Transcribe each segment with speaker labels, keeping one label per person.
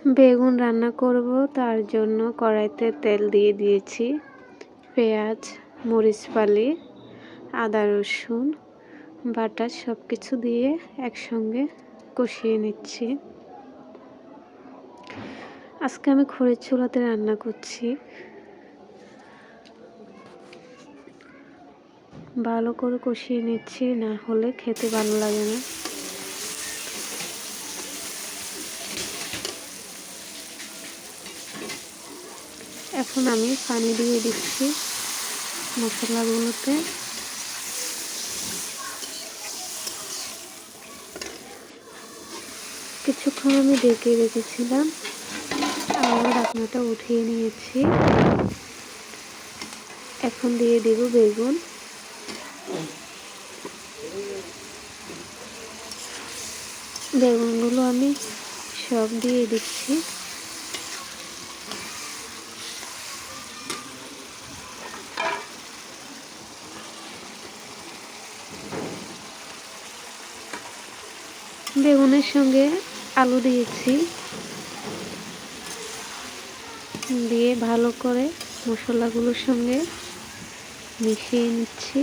Speaker 1: বেগুন রান্না করব, তার জন্য কড়াইতে তেল দিয়ে দিয়েছি। পেঁয়াজ, মরিচ ফালি, আদা রসুন বাটা সব কিছু দিয়ে একসঙ্গে কষিয়ে নিচ্ছি। আজকে আমি খড়ির চুলাতে রান্না করছি। ভালো করে কষিয়ে নিচ্ছি, না হলে খেতে ভালো লাগে না। এখন আমি পানি দিয়ে দিচ্ছি মশলাগুলোতে। কিছুক্ষণ আমি ঢেকে রেখেছিলাম, আবার ঢাকনাটা উঠিয়ে নিয়েছি। এখন দিয়ে দেব বেগুন। বেগুনগুলো আমি সব দিয়ে দিচ্ছি। বেগুনের সঙ্গে আলু দিয়েছি, দিয়ে ভালো করে মশলাগুলোর সঙ্গে মিশিয়ে নিচ্ছি।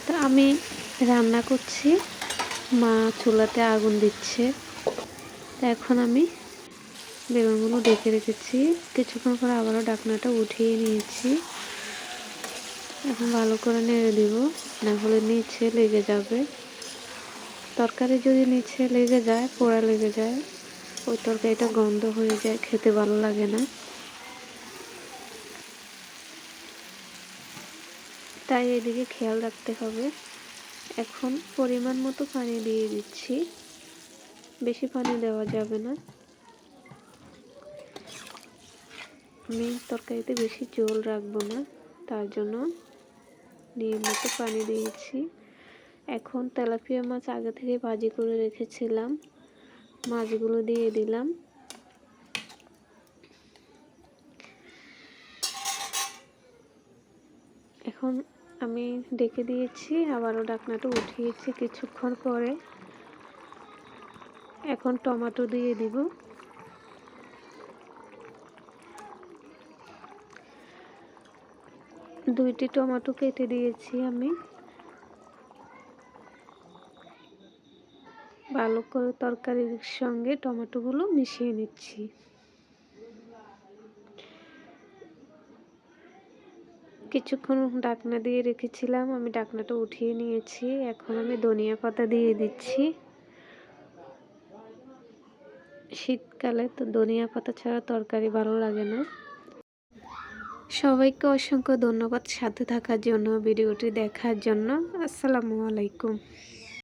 Speaker 1: তো আমি রান্না করছি, মা চুলাতে আগুন দিচ্ছে। তো এখন আমি বেগুনগুলো ঢেকে রেখেছি, কিছুক্ষণ পর আবারও ঢাকনাটা উঠিয়ে নিয়েছি। এখন ভালো করে নেড়ে দিব, না হলে নিচে লেগে যাবে। তরকারি যদি নিচে লেগে যায়, পোড়া লেগে যায়, ওই তরকারিটা গন্ধ হয়ে যায়, খেতে ভালো লাগে না। তাই এদিকে খেয়াল রাখতে হবে। এখন পরিমাণ মতো পানি দিয়ে দিচ্ছি, বেশি পানি দেওয়া যাবে না। আমি তরকারিতে বেশি ঝোল রাখবো না, তার জন্য নিয়মিত পানি দিয়েছি। এখন তেলাপিয়া মাছ আগে থেকে ভাজি করে রেখেছিলাম, মাছগুলো দিয়ে দিলাম। এখন আমি ডেকে দিয়েছি, আবারও ঢাকনাটা উঠিয়েছি কিছুক্ষণ পরে। এখন টমেটো দিয়ে দিব। দুইটি টমেটো কেটে দিয়েছি আমি। ভালো করে তরকারির সঙ্গে টমেটোগুলো মিশিয়ে নিচ্ছি। কিছুক্ষণ ঢাকনা দিয়ে রেখেছিলাম, আমি ঢাকনাটা উঠিয়ে নিয়েছি। এখন আমি ধনিয়া পাতা দিয়ে দিচ্ছি। শীতকালে তো ধনিয়া পাতা ছাড়া তরকারি ভালো লাগে না। সবাইকে অসংখ্য ধন্যবাদ সাথে থাকার জন্য, ভিডিওটি দেখার জন্য। আসসালামু আলাইকুম।